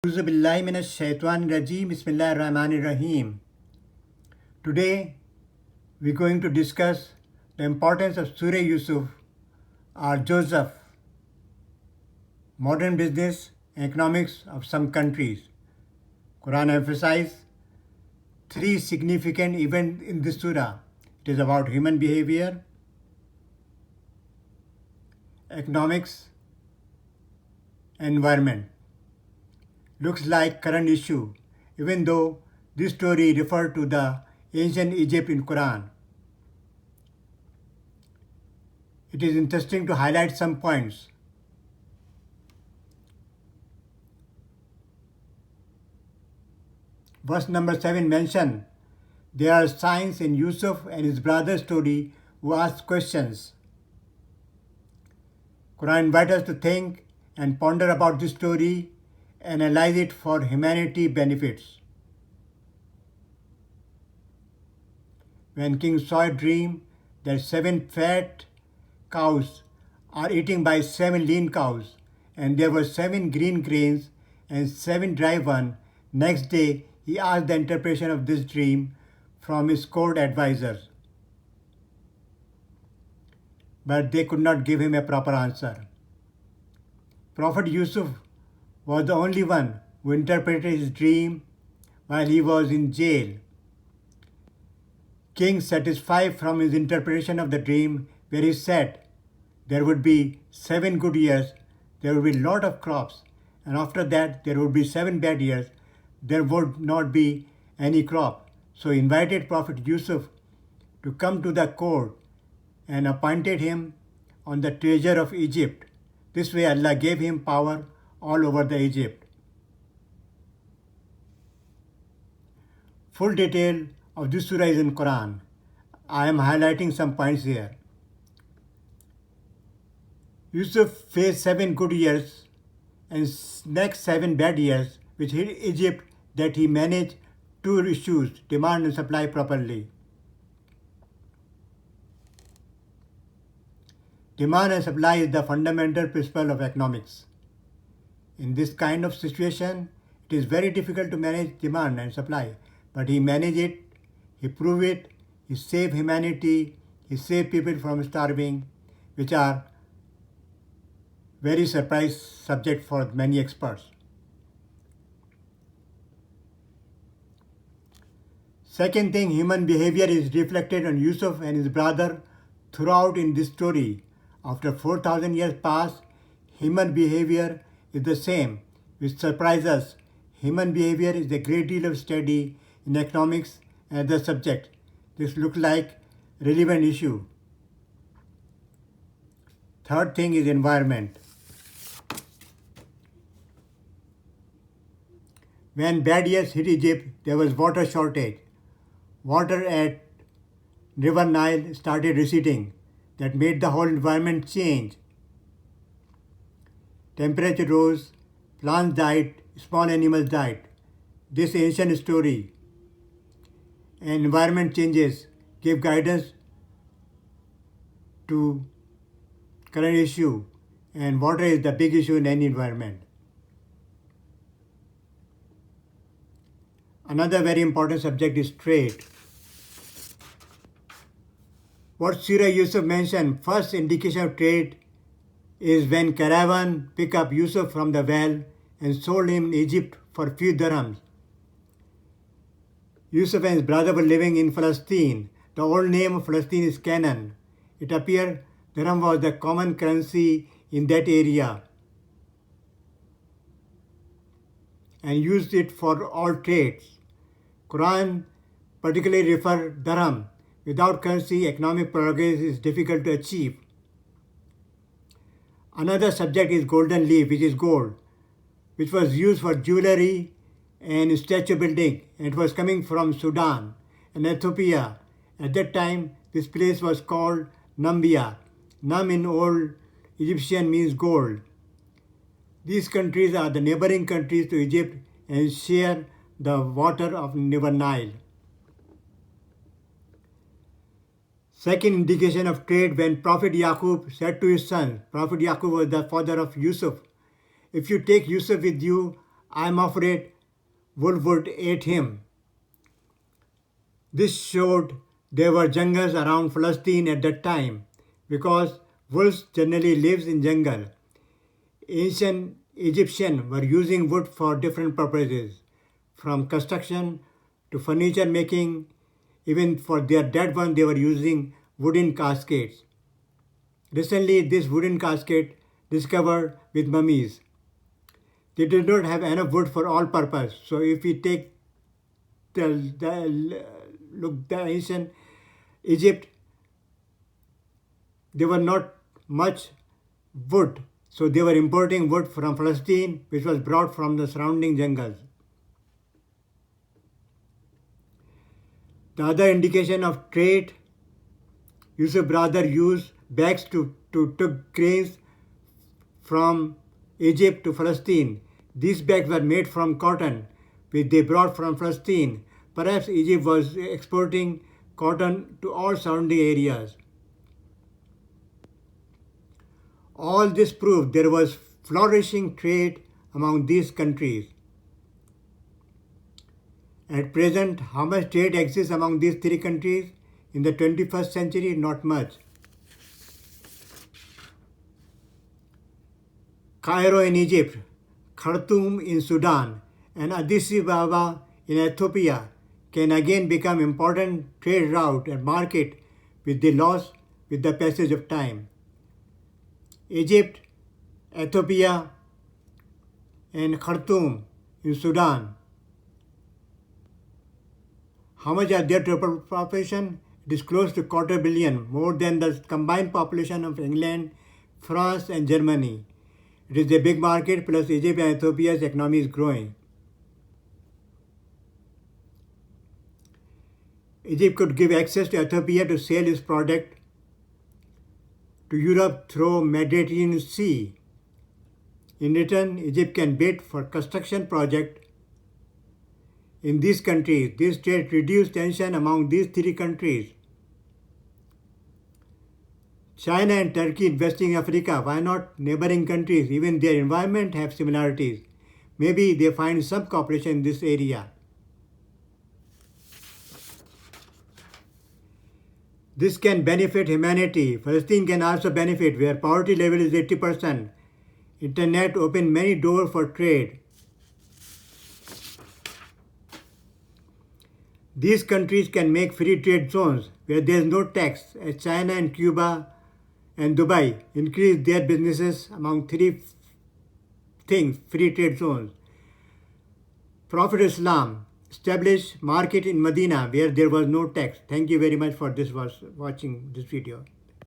Bismillahirrahmanirrahim. Today we're going to discuss the importance of Surah Yusuf or Joseph, modern business and economics of some countries. Quran emphasizes three significant events in this surah. It is about human behavior, economics, and environment. Looks like current issue, even though this story referred to the ancient Egypt in Quran. It is interesting to highlight some points. Verse number 7 mention there are signs in Yusuf and his brother's story who ask questions. Quran invites us to think and ponder about this story, analyze it for humanity benefits. When king saw a dream that 7 fat cows are eaten by 7 lean cows, and there were 7 green grains and 7 dry ones, next day he asked the interpretation of this dream from his court advisors. But they could not give him a proper answer. Prophet Yusuf was the only one who interpreted his dream while he was in jail. King, satisfied from his interpretation of the dream, where he said there would be 7 good years, there would be a lot of crops, and after that there would be 7 bad years, there would not be any crop. So he invited Prophet Yusuf to come to the court and appointed him on the treasure of Egypt. This way Allah gave him power all over the Egypt. Full detail of this surah is in Quran. I am highlighting some points here. Yusuf faced 7 good years and next 7 bad years, which hit Egypt, that he managed 2 issues, demand and supply, properly. Demand and supply is the fundamental principle of economics. In this kind of situation, it is very difficult to manage demand and supply, but he managed it, he proved it, he saved humanity, he saved people from starving, which are very surprise subject for many experts. Second thing, human behavior is reflected on Yusuf and his brother throughout in this story. After 4,000 years pass, human behavior is the same, which surprises us. Human behavior is a great deal of study in economics and other subjects. This looks like relevant issue. Third thing is environment. When bad years hit Egypt, there was water shortage. Water at River Nile started receding. That made the whole environment change. Temperature rose, plants died, small animals died. This ancient story and environment changes gave guidance to current issue, and water is the big issue in any environment. Another very important subject is trade. What Surah Yusuf mentioned, first indication of trade is when caravan pick up Yusuf from the well and sold him in Egypt for few dirhams. Yusuf and his brother were living in Palestine. The old name of Palestine is Canaan. It appears dirham was the common currency in that area and used it for all trades. Quran particularly refer dirham. Without currency, economic progress is difficult to achieve. Another subject is golden leaf, which is gold, which was used for jewelry and statue building, and it was coming from Sudan and Ethiopia. At that time, this place was called Nubia. Num in old Egyptian means gold. These countries are the neighboring countries to Egypt and share the water of River Nile. Second indication of trade, when Prophet Yaqub said to his son, Prophet Yaqub was the father of Yusuf, if you take Yusuf with you, I am afraid wolf would eat him. This showed there were jungles around Palestine at that time because wolves generally lives in jungle. Ancient Egyptians were using wood for different purposes, from construction to furniture making. Even for their dead ones, they were using wooden caskets. Recently, this wooden casket discovered with mummies. They did not have enough wood for all purpose. So if we take the ancient Egypt, there were not much wood. So they were importing wood from Palestine, which was brought from the surrounding jungles. The other indication of trade, Yusuf brother used bags to took grains from Egypt to Palestine. These bags were made from cotton, which they brought from Palestine. Perhaps Egypt was exporting cotton to all surrounding areas. All this proved there was flourishing trade among these countries. At present, how much trade exists among these three countries in the 21st century? Not much. Cairo in Egypt, Khartoum in Sudan, and Addis Ababa in Ethiopia can again become important trade route and market with the passage of time. Egypt, Ethiopia, and Khartoum in Sudan. How much are their total population? It is close to 250 million, more than the combined population of England, France, and Germany. It is a big market, plus Egypt and Ethiopia's economy is growing. Egypt could give access to Ethiopia to sell its product to Europe through Mediterranean Sea. In return, Egypt can bid for construction project in these countries. This trade reduced tension among these three countries. China and Turkey investing in Africa. Why not neighboring countries? Even their environment have similarities. Maybe they find some cooperation in this area. This can benefit humanity. Palestine can also benefit where poverty level is 80%. Internet opened many doors for trade. These countries can make free trade zones where there is no tax, as China and Cuba and Dubai increased their businesses among three things, free trade zones. Prophet Islam established market in Medina where there was no tax. Thank you very much for watching this video.